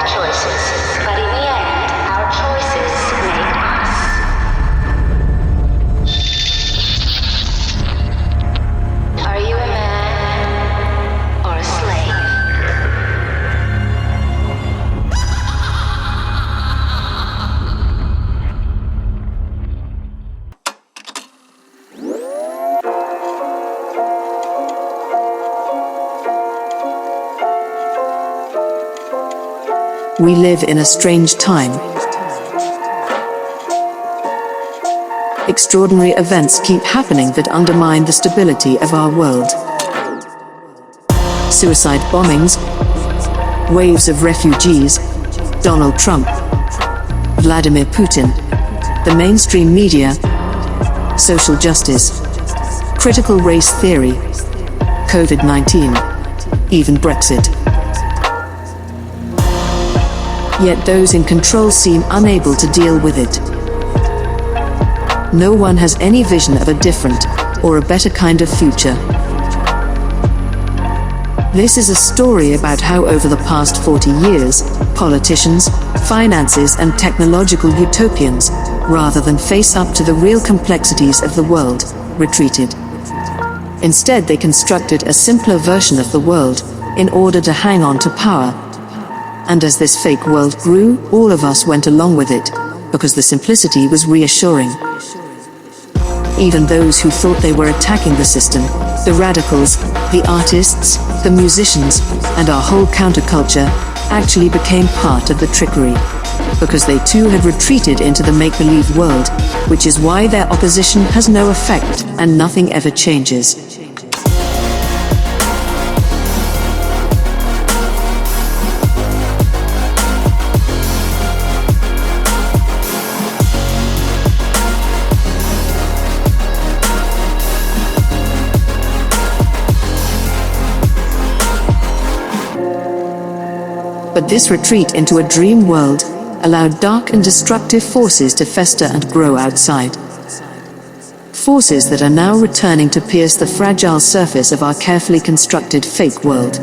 choices, but in the end, our choices make us. Are you a man or a slave? We live in a strange time. Extraordinary events keep happening that undermine the stability of our world. Suicide bombings, waves of refugees, Donald Trump, Vladimir Putin, the mainstream media, social justice, critical race theory, COVID-19, even Brexit. Yet those in control seem unable to deal with it. No one has any vision of a different or a better kind of future. This is a story about how over the past 40 years, politicians, finances and technological utopians, rather than face up to the real complexities of the world, retreated. Instead, they constructed a simpler version of the world in order to hang on to power. And as this fake world grew, all of us went along with it, because the simplicity was reassuring. Even those who thought they were attacking the system, the radicals, the artists, the musicians, and our whole counterculture, actually became part of the trickery, because they too had retreated into the make-believe world, which is why their opposition has no effect and nothing ever changes. But this retreat into a dream world allowed dark and destructive forces to fester and grow outside. Forces that are now returning to pierce the fragile surface of our carefully constructed fake world.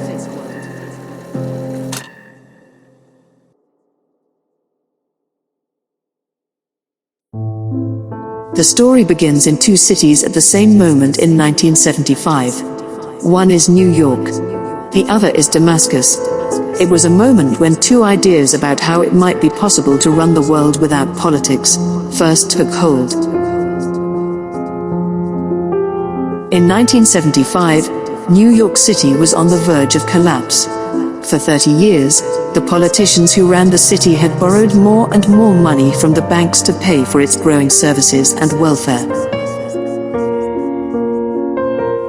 The story begins in two cities at the same moment in 1975. One is New York. The other is Damascus. It was a moment when two ideas about how it might be possible to run the world without politics first took hold. In 1975, New York City was on the verge of collapse. For 30 years, the politicians who ran the city had borrowed more and more money from the banks to pay for its growing services and welfare.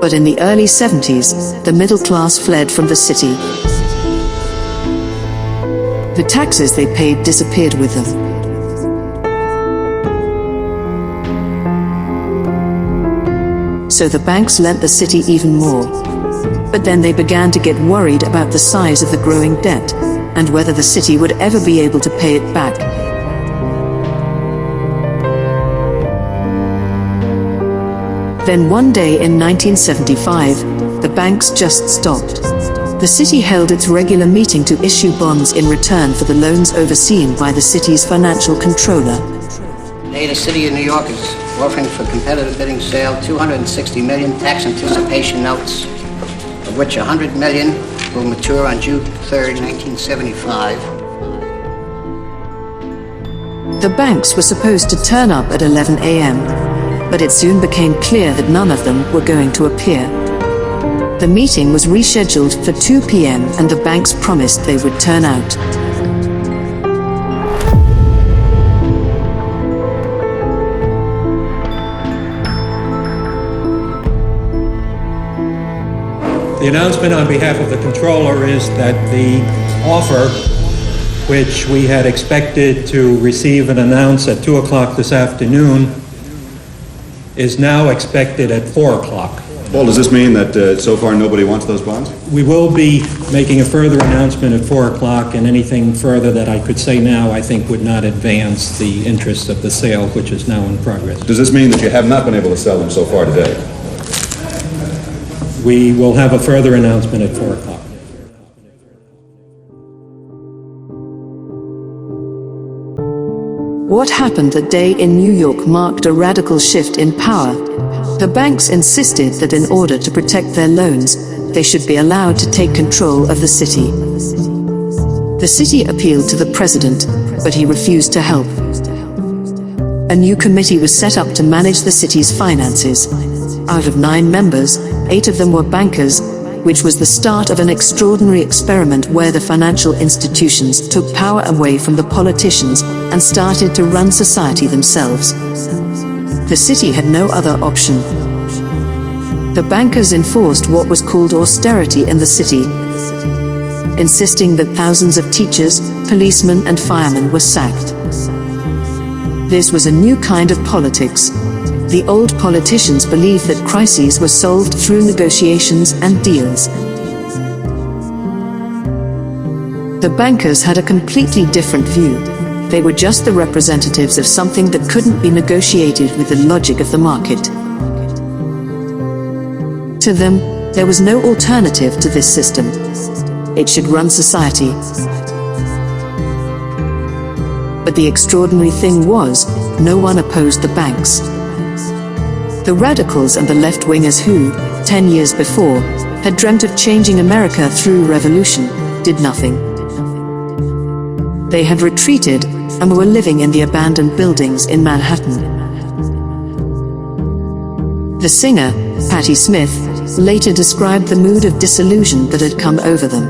But in the early 70s, the middle class fled from the city. The taxes they paid disappeared with them. So the banks lent the city even more. But then they began to get worried about the size of the growing debt, and whether the city would ever be able to pay it back. Then one day in 1975, the banks just stopped. The city held its regular meeting to issue bonds in return for the loans overseen by the city's financial controller. Today, the city of New York is offering for competitive bidding sale 260 million tax anticipation notes, of which 100 million will mature on June 3rd, 1975. The banks were supposed to turn up at 11 a.m., but it soon became clear that none of them were going to appear. The meeting was rescheduled for 2 p.m. and the banks promised they would turn out. The announcement on behalf of the controller is that the offer, which we had expected to receive and announce at 2 o'clock this afternoon, is now expected at 4 o'clock. Paul, does this mean that so far nobody wants those bonds? We will be making a further announcement at 4 o'clock, and anything further that I could say now I think would not advance the interest of the sale, which is now in progress. Does this mean that you have not been able to sell them so far today? We will have a further announcement at 4 o'clock. What happened that day in New York marked a radical shift in power. The banks insisted that in order to protect their loans, they should be allowed to take control of the city. The city appealed to the president, but he refused to help. A new committee was set up to manage the city's finances. Out of 9 members, 8 of them were bankers, which was the start of an extraordinary experiment where the financial institutions took power away from the politicians and started to run society themselves. The city had no other option. The bankers enforced what was called austerity in the city, insisting that thousands of teachers, policemen and firemen were sacked. This was a new kind of politics. The old politicians believed that crises were solved through negotiations and deals. The bankers had a completely different view. They were just the representatives of something that couldn't be negotiated with the logic of the market. To them, there was no alternative to this system. It should run society. But the extraordinary thing was, no one opposed the banks. The radicals and the left-wingers who, 10 years before, had dreamt of changing America through revolution, did nothing. They had retreated and were living in the abandoned buildings in Manhattan. The singer, Patti Smith, later described the mood of disillusion that had come over them.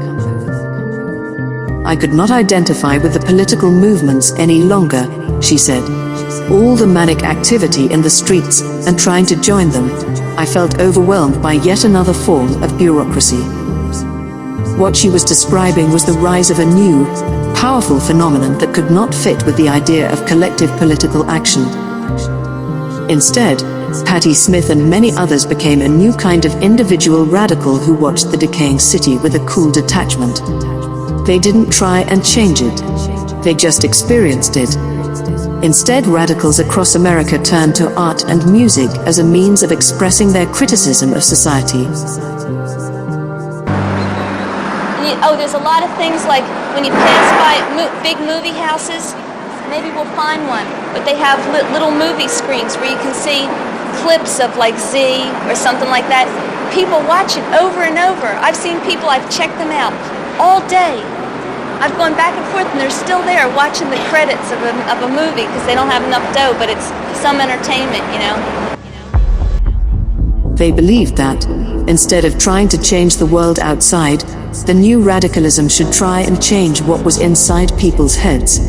"I could not identify with the political movements any longer," she said. "All the manic activity in the streets and trying to join them, I felt overwhelmed by yet another form of bureaucracy." What she was describing was the rise of a new, powerful phenomenon that could not fit with the idea of collective political action. Instead, Patti Smith and many others became a new kind of individual radical who watched the decaying city with a cool detachment. They didn't try and change it. They just experienced it. Instead, radicals across America turned to art and music as a means of expressing their criticism of society. There's a lot of things like when you pass by big movie houses, maybe we'll find one, but they have little movie screens where you can see clips of like Z or something like that. People watch it over and over. I've seen people, I've checked them out all day. I've gone back and forth and they're still there watching the credits of a movie because they don't have enough dough, but it's some entertainment, you know. They believed that, instead of trying to change the world outside, the new radicalism should try and change what was inside people's heads.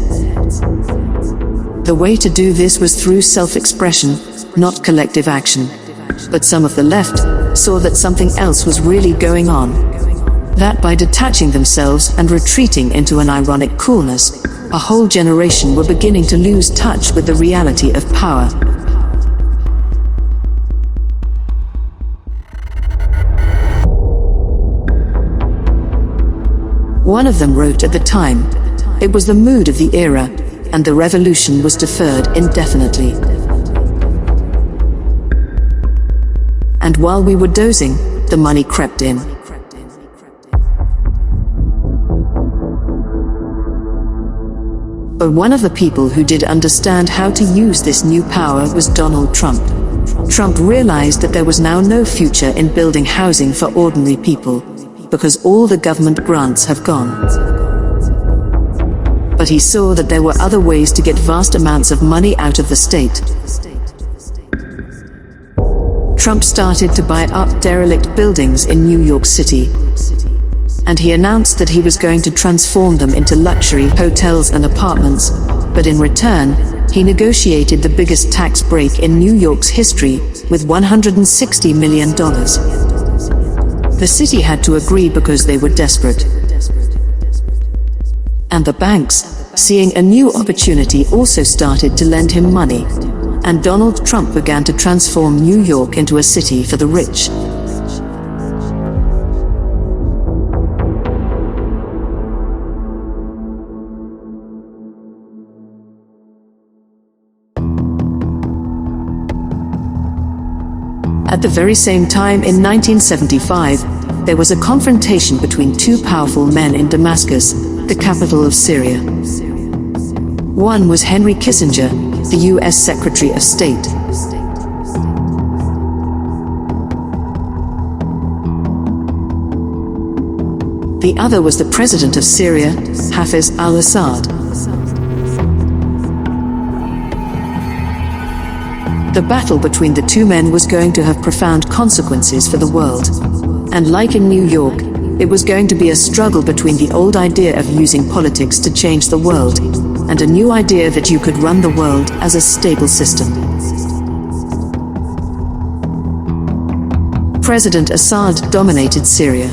The way to do this was through self-expression, not collective action. But some of the left saw that something else was really going on. That by detaching themselves and retreating into an ironic coolness, a whole generation were beginning to lose touch with the reality of power. One of them wrote at the time, "It was the mood of the era, and the revolution was deferred indefinitely. And while we were dozing, the money crept in." But one of the people who did understand how to use this new power was Donald Trump. Trump realized that there was now no future in building housing for ordinary people, because all the government grants have gone. But he saw that there were other ways to get vast amounts of money out of the state. Trump started to buy up derelict buildings in New York City. And he announced that he was going to transform them into luxury hotels and apartments, but in return, he negotiated the biggest tax break in New York's history with $160 million. The city had to agree because they were desperate. And the banks, seeing a new opportunity, also started to lend him money. And Donald Trump began to transform New York into a city for the rich. At the very same time in 1975, there was a confrontation between two powerful men in Damascus, the capital of Syria. One was Henry Kissinger, the US Secretary of State. The other was the President of Syria, Hafez al-Assad. The battle between the two men was going to have profound consequences for the world. And like in New York, it was going to be a struggle between the old idea of using politics to change the world, and a new idea that you could run the world as a stable system. President Assad dominated Syria.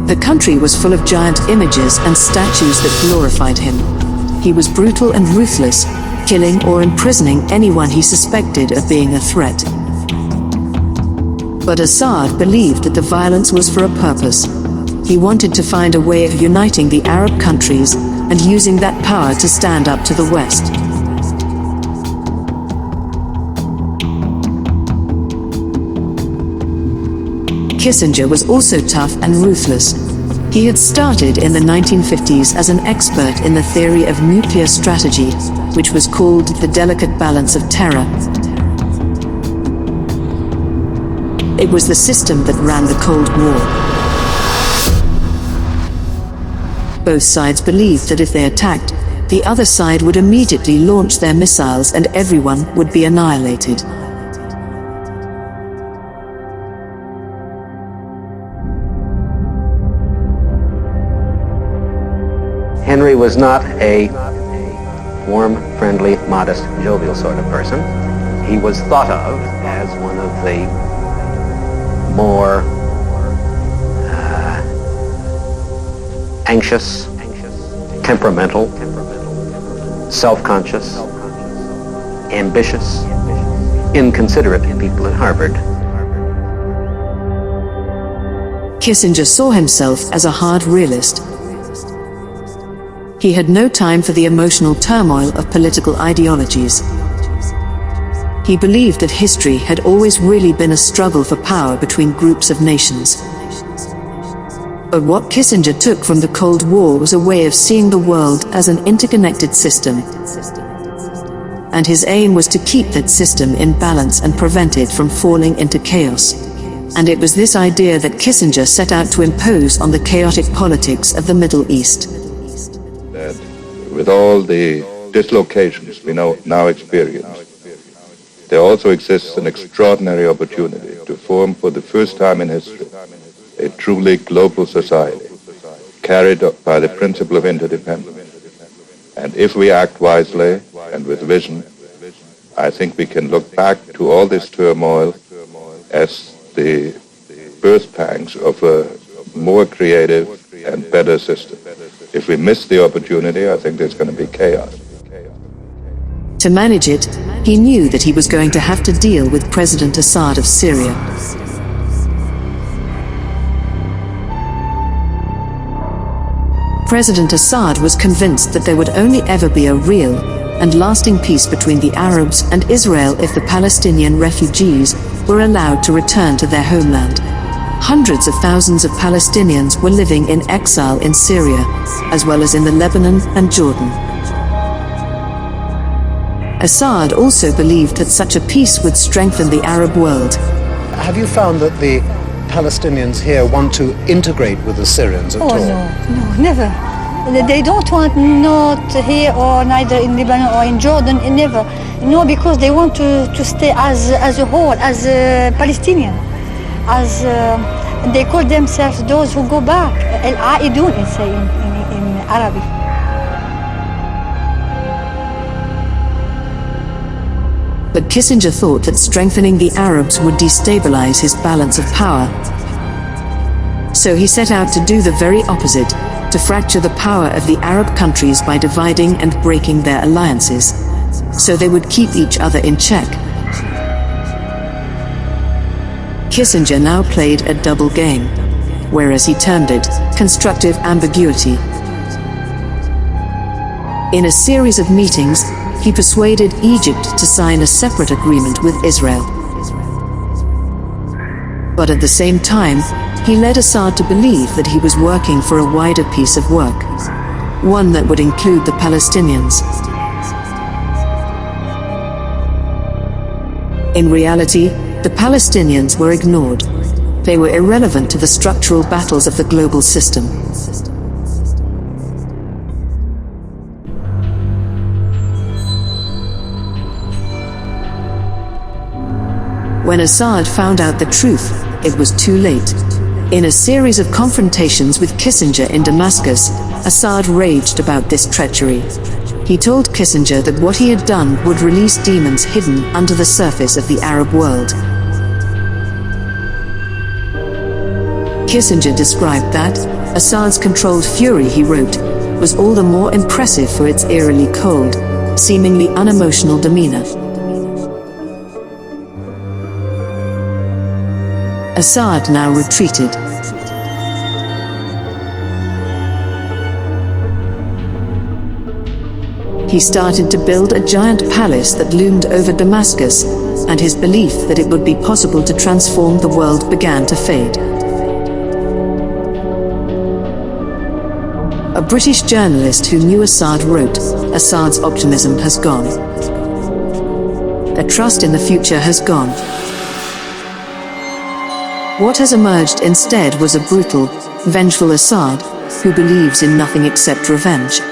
The country was full of giant images and statues that glorified him. He was brutal and ruthless, killing or imprisoning anyone he suspected of being a threat. But Assad believed that the violence was for a purpose. He wanted to find a way of uniting the Arab countries and using that power to stand up to the West. Kissinger was also tough and ruthless. He had started in the 1950s as an expert in the theory of nuclear strategy, which was called the delicate balance of terror. It was the system that ran the Cold War. Both sides believed that if they attacked, the other side would immediately launch their missiles and everyone would be annihilated. Henry was not a warm, friendly, modest, jovial sort of person. He was thought of as one of the more anxious, temperamental, self-conscious, ambitious, inconsiderate people at Harvard. Kissinger saw himself as a hard realist. He had no time for the emotional turmoil of political ideologies. He believed that history had always really been a struggle for power between groups of nations. But what Kissinger took from the Cold War was a way of seeing the world as an interconnected system. And his aim was to keep that system in balance and prevent it from falling into chaos. And it was this idea that Kissinger set out to impose on the chaotic politics of the Middle East. That with all the dislocations we now experience, there also exists an extraordinary opportunity to form for the first time in history a truly global society, carried by the principle of interdependence. And if we act wisely and with vision, I think we can look back to all this turmoil as the birth pangs of a more creative and better system. If we miss the opportunity, I think there's going to be chaos. To manage it, he knew that he was going to have to deal with President Assad of Syria. President Assad was convinced that there would only ever be a real and lasting peace between the Arabs and Israel if the Palestinian refugees were allowed to return to their homeland. Hundreds of thousands of Palestinians were living in exile in Syria, as well as in the Lebanon and Jordan. Assad also believed that such a peace would strengthen the Arab world. Have you found that the Palestinians here want to integrate with the Syrians at all? Oh, no, never. They don't want, not here or neither in Lebanon or in Jordan, never. No, because they want to stay as a whole, as a Palestinian. As they call themselves those who go back. Al-Aidun, in Arabic. But Kissinger thought that strengthening the Arabs would destabilize his balance of power. So he set out to do the very opposite, to fracture the power of the Arab countries by dividing and breaking their alliances, so they would keep each other in check. Kissinger now played a double game, whereas he termed it constructive ambiguity. In a series of meetings, he persuaded Egypt to sign a separate agreement with Israel. But at the same time, he led Assad to believe that he was working for a wider piece of work, one that would include the Palestinians. In reality, the Palestinians were ignored. They were irrelevant to the structural battles of the global system. When Assad found out the truth, it was too late. In a series of confrontations with Kissinger in Damascus, Assad raged about this treachery. He told Kissinger that what he had done would release demons hidden under the surface of the Arab world. Kissinger described that Assad's controlled fury, he wrote, was all the more impressive for its eerily cold, seemingly unemotional demeanor. Assad now retreated. He started to build a giant palace that loomed over Damascus, and his belief that it would be possible to transform the world began to fade. A British journalist who knew Assad wrote, "Assad's optimism has gone. The trust in the future has gone." What has emerged instead was a brutal, vengeful Assad, who believes in nothing except revenge.